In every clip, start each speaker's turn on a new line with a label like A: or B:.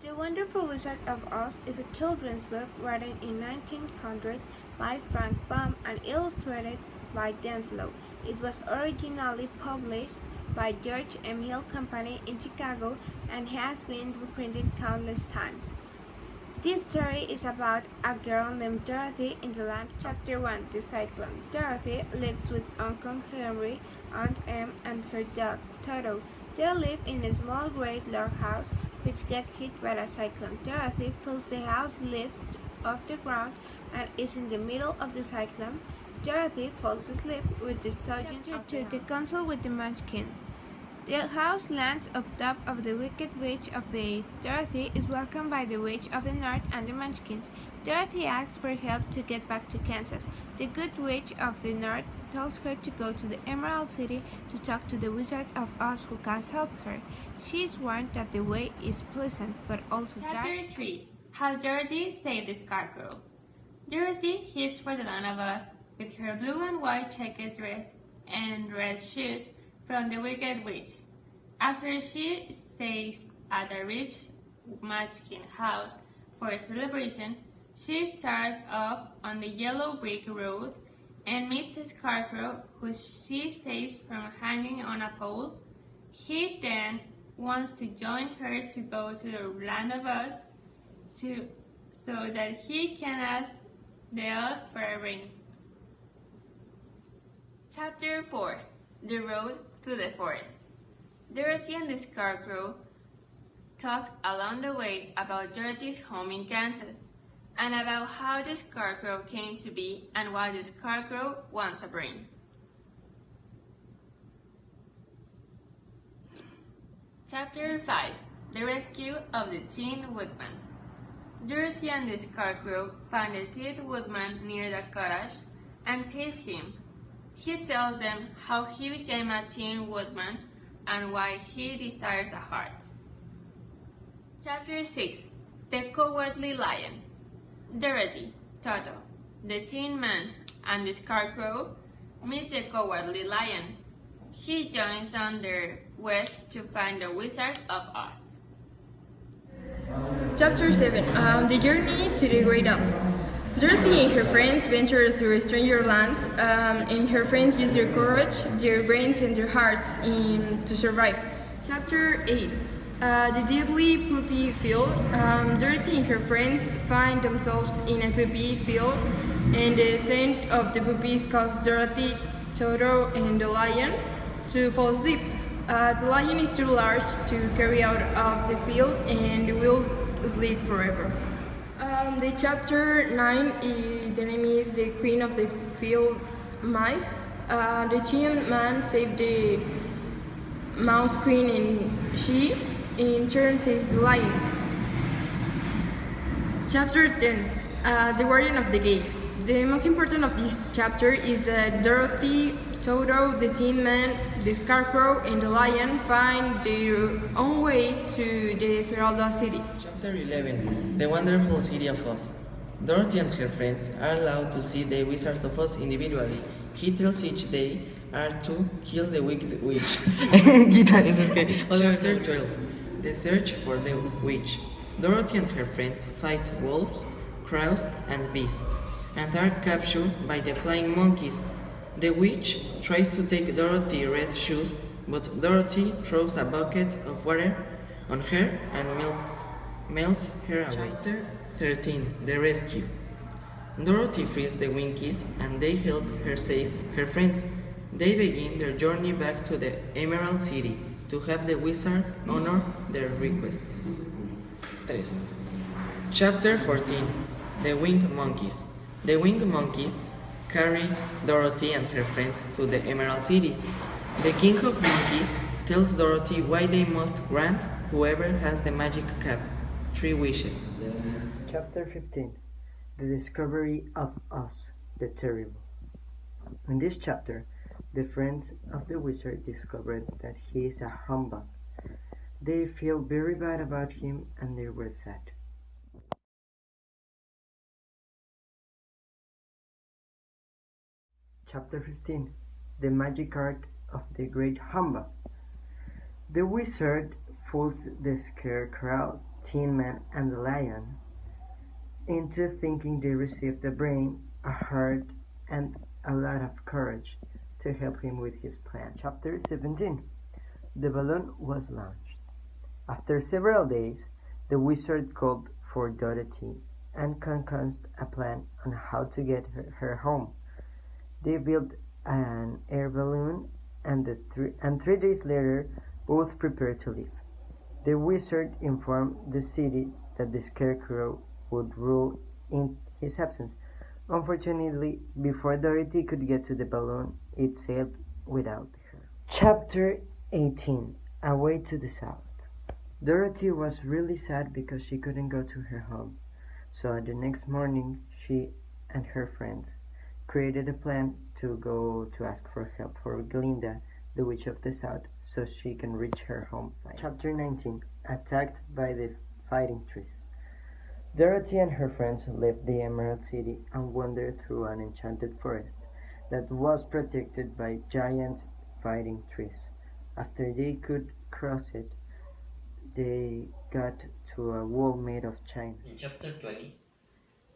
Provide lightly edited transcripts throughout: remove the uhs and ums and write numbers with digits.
A: The Wonderful Wizard of Oz is a children's book written in 1900 by Frank Baum and illustrated by Dan Slott. It was originally published by George M. Hill Company in Chicago and has been reprinted countless times. This story is about a girl named Dorothy in the land. Chapter 1: The Cyclone. Dorothy lives with Uncle Henry, Aunt Em, and her dog, Toto. They live in a small gray log house which gets hit by a cyclone. Dorothy feels the house lift off the ground and is in the middle of the cyclone. Dorothy falls asleep with the sergeant. Chapter 2: The Council with the Munchkins. The house lands on top of the Wicked Witch of the East. Dorothy is welcomed by the Witch of the North and the Munchkins. Dorothy asks for help to get back to Kansas. The Good Witch of the North tells her to go to the Emerald City to talk to the Wizard of Oz who can help her. She is warned that the way is pleasant but also dark.
B: Chapter 3: How Dorothy Saved the Scarecrow. Dorothy heads for the land of Oz with her blue and white checkered dress and red shoes from the Wicked Witch. After she stays at a rich Munchkin house for a celebration, she starts off on the yellow brick road and meets a Scarecrow who she saves from hanging on a pole. He then wants to join her to go to the land of Oz so that he can ask the Oz for a ring. Chapter 4: The Road to the Forest. Dorothy and the Scarecrow talk along the way about Dorothy's home in Kansas and about how the Scarecrow came to be and why the Scarecrow wants a ring. Chapter 5: The Rescue of the Tin Woodman. Dorothy and the Scarecrow find the Tin Woodman near the cottage and save him. He tells them how he became a Tin Woodman and why he desires a heart. Chapter 6: The Cowardly Lion. Dorothy, Toto, the Tin Man, and the Scarecrow meet the Cowardly Lion. He joins on their quest to find the Wizard of Oz.
C: Chapter 7: The Journey to the Great Oz. Dorothy and her friends venture through stranger lands, and her friends use their courage, their brains, and their hearts to survive. Chapter 8: The Deadly Poppy Field. Dorothy and her friends find themselves in a poppy field, and the scent of the poppies causes Dorothy, Toto, and the lion to fall asleep. The lion is too large to carry out of the field and will sleep forever. The chapter 9, the name is The Queen of the Field Mice. The Tin Man saved the Mouse Queen and she, in turn, saves the lion. Chapter 10, The Guardian of the Gate. The most important of this chapter is that Dorothy, Toto, the Tin Man, the Scarecrow, and the Lion find their own way to the Esmeralda City.
D: Chapter 11: The Wonderful City of Oz. Dorothy and her friends are allowed to see the Wizard of Oz individually. He tells each they are to kill the Wicked Witch. Chapter 12: The Search for the Witch. Dorothy and her friends fight wolves, crows, and bees, and are captured by the flying monkeys. The witch tries to take Dorothy's red shoes, but Dorothy throws a bucket of water on her and melts her away. Chapter 13: The Rescue. Dorothy frees the Winkies and they help her save her friends. They begin their journey back to the Emerald City to have the wizard honor their request. 3. Chapter 14: The Winged Monkeys. The Winged Monkeys carry Dorothy and her friends to the Emerald City. The King of Monkeys tells Dorothy why they must grant whoever has the magic cap 3 wishes.
E: Chapter 15: The Discovery of Oz the Terrible. In this chapter, the friends of the wizard discovered that he is a humbug. They feel very bad about him and they were sad. Chapter 15: The Magic Art of the Great Humbug. The wizard fools the scared crowd, Tin Man and the Lion into thinking they received a brain, a heart, and a lot of courage to help him with his plan. Chapter 17. The balloon was launched. After several days, the wizard called for Dorothy and concocted a plan on how to get her home. They built an air balloon, and 3 days later, both prepared to leave. The wizard informed the city that the Scarecrow would rule in his absence. Unfortunately, before Dorothy could get to the balloon, it sailed without her. Chapter 18. Away to the South. Dorothy was really sad because she couldn't go to her home. So the next morning, she and her friends created a plan to go to ask for help for Glinda, the Witch of the South, so she can reach her home. Chapter 19. Attacked by the Fighting Trees. Dorothy and her friends left the Emerald City and wandered through an enchanted forest that was protected by giant fighting trees. After they could cross it, they got to a wall made of china.
D: In chapter 20,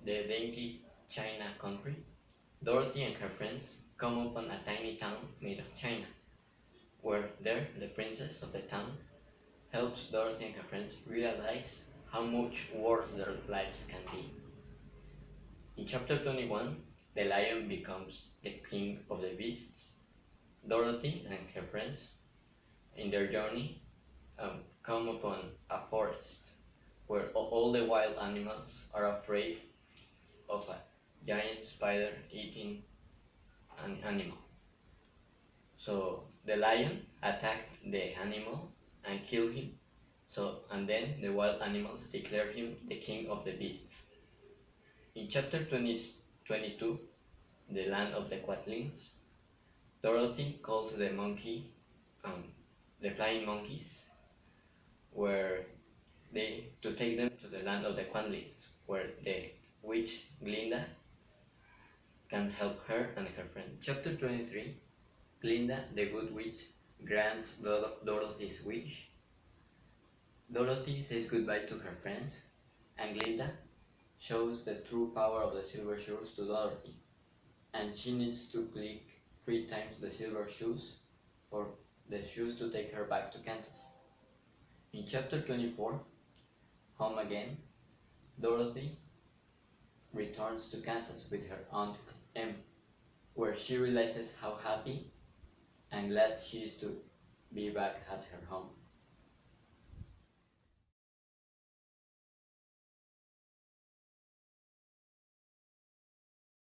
D: the dainty China country, Dorothy and her friends come upon a tiny town made of china, where there the princess of the town helps Dorothy and her friends realize how much worse their lives can be. In chapter 21, the lion becomes the king of the beasts. Dorothy and her friends, in their journey, come upon a forest where all the wild animals are afraid of a giant spider eating an animal. So the lion attacked the animal and killed him. And then the wild animals declare him the king of the beasts. In chapter 22, the land of the Quatlings, Dorothy calls the the flying monkeys, to take them to the land of the Quatlings, where the witch Glinda can help her and her friends. Chapter 23, Glinda, the good witch, grants Dorothy's wish. Dorothy says goodbye to her friends, and Glinda shows the true power of the Silver Shoes to Dorothy, and she needs to click 3 times the silver shoes for the shoes to take her back to Kansas. In chapter 24, Home Again, Dorothy returns to Kansas with her Aunt Em, where she realizes how happy and glad she is to be back at her home.